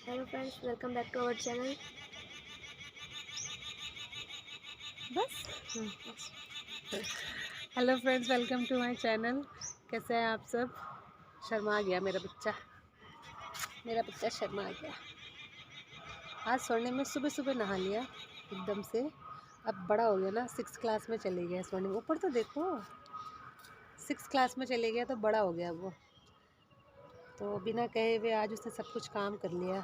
Hello friends, welcome back to our channel. बस hello friends, welcome to my channel. कैसे हैं आप सब? शर्मा गया मेरा बच्चा शर्मा गया। आज स्वर्णिम में सुबह सुबह नहा लिया एकदम से। अब बड़ा हो गया ना, 6 क्लास में चले गया स्वर्णिम। ऊपर तो देखो, 6 क्लास में चले गया तो बड़ा हो गया वो। तो बिना कहे हुए आज उसने सब कुछ काम कर लिया,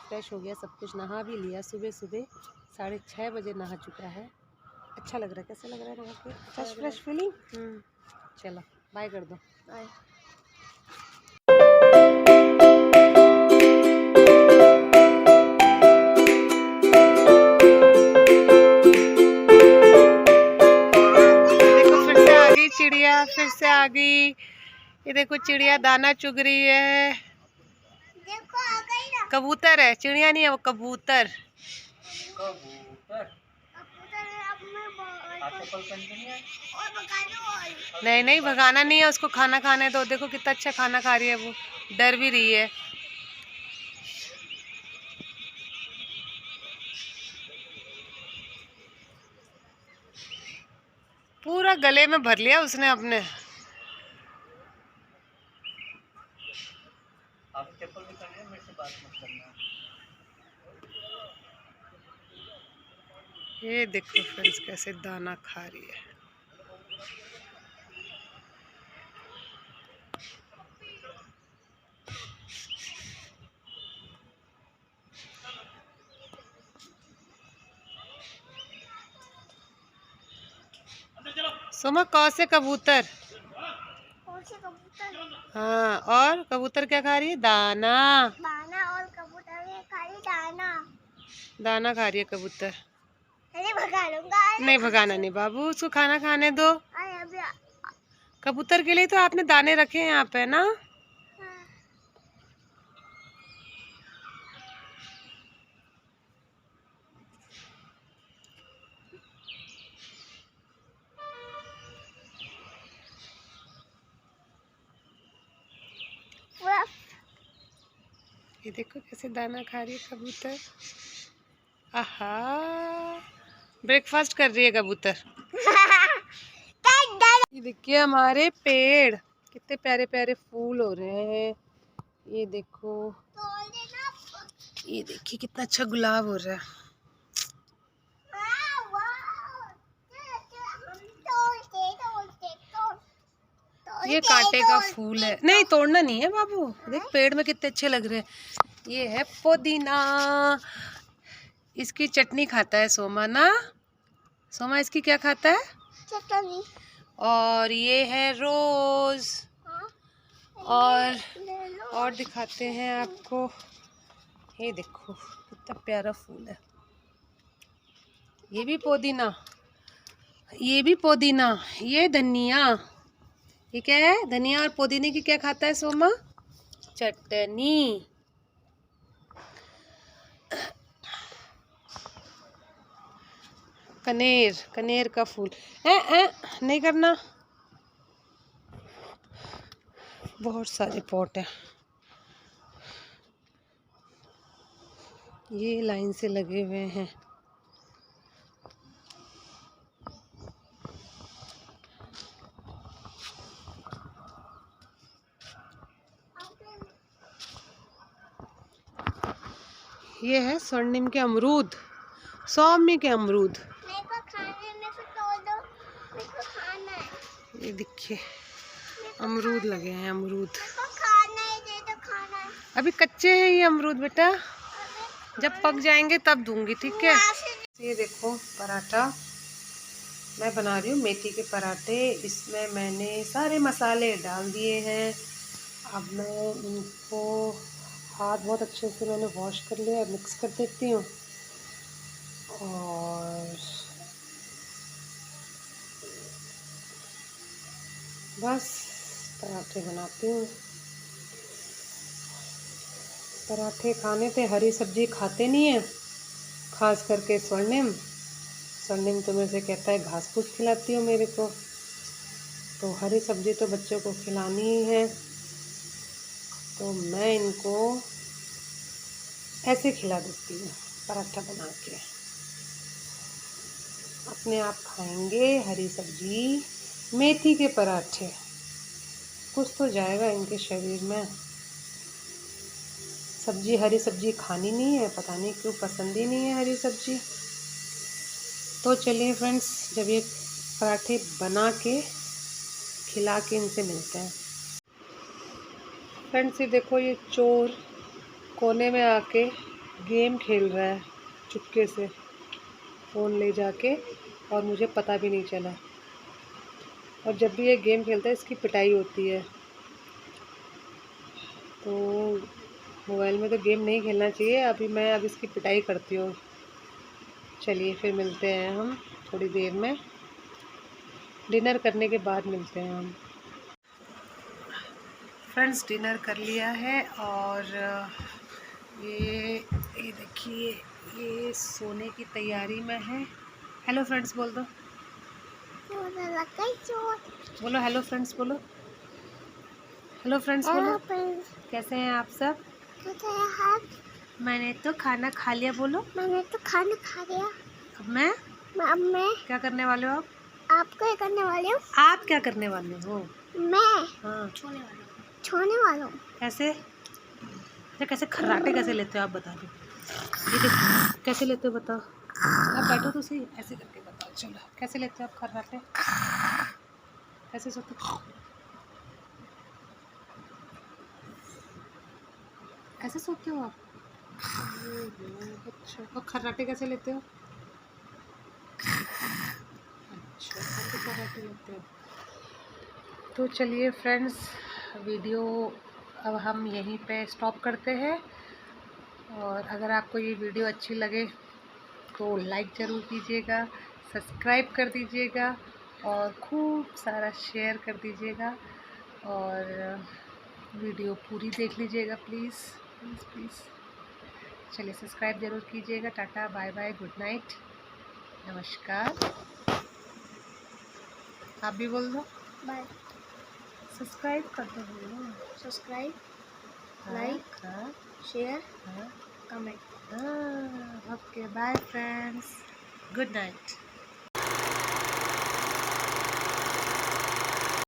फ्रेश हो गया, सब कुछ नहा भी लिया। सुबह सुबह 6:30 बजे नहा चुका है। अच्छा लग रहा है? कैसा लग रहा है नहा के? Fresh fresh feeling. चलो बाय कर दो। बाय। देखो फिर से आ गई चिड़िया, फिर से आ गई। ये देखो चिड़िया दाना चुग रही है। देखो आ गई ना। कबूतर है, चिड़िया नहीं है वो, कबूतर। नहीं नहीं, भगाना नहीं है उसको, खाना खाने दो। देखो कितना अच्छा खाना खा रही है वो, डर भी रही है। पूरा गले में भर लिया उसने अपने। आप चप्पल निकालिए, मेरे से बात मत करना। ये देखो फ्रेंड्स कैसे दाना खा रही है। सुमा, कौन से कबूतर? हाँ, और कबूतर क्या खा रही है? दाना। दाना। और कबूतर ने खाली दाना। दाना खा रही है कबूतर। अरे भगा लूंगा। नहीं भगाना नहीं बाबू, उसको खाना खाने दो। अभी कबूतर के लिए तो आपने दाने रखे हैं यहाँ पे ना। पूरा ये देखो कैसे दाना खा रही है कबूतर। आहा, ब्रेकफास्ट कर रही है कबूतर। ये देखिए हमारे पेड़, कितने प्यारे प्यारे फूल हो रहे हैं। ये देखो, ये देखिए कितना अच्छा गुलाब हो रहा है। ये कांटे का फूल है, नहीं तोड़ना नहीं है बाबू। देख पेड़ में कितने अच्छे लग रहे हैं। ये है पुदीना, इसकी चटनी खाता है सोमा ना। सोमा इसकी क्या खाता है? चटनी। और ये है रोज। और दिखाते हैं आपको। ये देखो कितना प्यारा फूल है। ये भी पुदीना, ये भी पुदीना, ये धनिया। ये क्या है? धनिया और पुदीने की क्या खाता है सोमा? चटनी। कनेर, कनेर का फूल। नहीं करना। बहुत सारे पॉट हैं, ये लाइन से लगे हुए हैं। ये है स्वर्णिम के अमरूद, सौम्य के अमरूद। मेरे को खाने में से तोड़ दो। मेरे को खाना है। ये देखिए अमरूद लगे हैं, अमरूद। मेरे को खाना है, दे दो खाना है। अभी कच्चे हैं ये अमरूद बेटा, जब पक जाएंगे तब दूंगी, ठीक है। ये देखो पराठा मैं बना रही हूँ, मेथी के पराठे। इसमें मैंने सारे मसाले डाल दिए हैं। अब मैं इनको हाथ बहुत अच्छे से मैंने वॉश कर लिया, मिक्स कर देती हूँ। और बस पराठे बनाती हूँ। पराठे खाने थे, हरी सब्जी खाते नहीं है, खास करके स्वर्णिम। स्वर्णिम तो मेरे से कहता है घास फूस खिलाती हो मेरे को, तो हरी सब्जी तो बच्चों को खिलानी ही है। तो मैं इनको ऐसे खिला देती हूँ पराठा बना के, अपने आप खाएंगे हरी सब्जी, मेथी के पराठे, कुछ तो जाएगा इनके शरीर में। सब्जी, हरी सब्जी खानी नहीं है, पता नहीं क्यों पसंद ही नहीं है हरी सब्जी। तो चलिए फ्रेंड्स, जब ये पराठे बना के खिला के इनसे मिलते हैं। फ्रेंड्स ये देखो, ये चोर कोने में आके गेम खेल रहा है चुपके से, फ़ोन ले जाके, और मुझे पता भी नहीं चला। और जब भी ये गेम खेलता है इसकी पिटाई होती है। तो मोबाइल में तो गेम नहीं खेलना चाहिए। अब इसकी पिटाई करती हूँ। चलिए फिर मिलते हैं हम थोड़ी देर में, डिनर करने के बाद मिलते हैं हम। फ्रेंड्स डिनर कर लिया है, और ये देखिए, ये सोने की तैयारी में है। हेलो फ्रेंड्स बोल दो, बोलो हेलो फ्रेंड्स, बोलो हेलो फ्रेंड्स, बोलो। कैसे हैं आप सब? मैंने तो खाना खा लिया, बोलो। मैंने तो खाना खा लिया। अब मैं क्या करने वाले हो? आप क्या करने वाले हो? आप क्या करने वाले हो? मैं हाँ, छोड़ने वाला हूँ। कैसे? अच्छा, कैसे खर्राटे कैसे लेते हो आप बता दो। ये देखो कैसे लेते हो, बताओ। आप बैठो तो सही, ऐसे करके बताओ। चलो, कैसे लेते हो आप खर्राटे? कैसे सोते हो? ऐसे सोते हो आप? अच्छा, और खर्राटे कैसे लेते हो? अच्छा, ऐसे खर्राटे लेते हो। तो चलिए फ्रेंड्स, वीडियो अब हम यहीं पे स्टॉप करते हैं। और अगर आपको ये वीडियो अच्छी लगे तो लाइक ज़रूर कीजिएगा, सब्सक्राइब कर दीजिएगा, और खूब सारा शेयर कर दीजिएगा, और वीडियो पूरी देख लीजिएगा प्लीज़ प्लीज़ प्लीज़। चलिए सब्सक्राइब ज़रूर कीजिएगा। Tata, bye bye, good night, नमस्कार। आप भी बोल दो, बाय। सब्सक्राइब कर दो, बोलो। सब्सक्राइब, हाँ, लाइक, हाँ, शेयर, हाँ, कमेंट। हाँ, okay, bye friends, good night.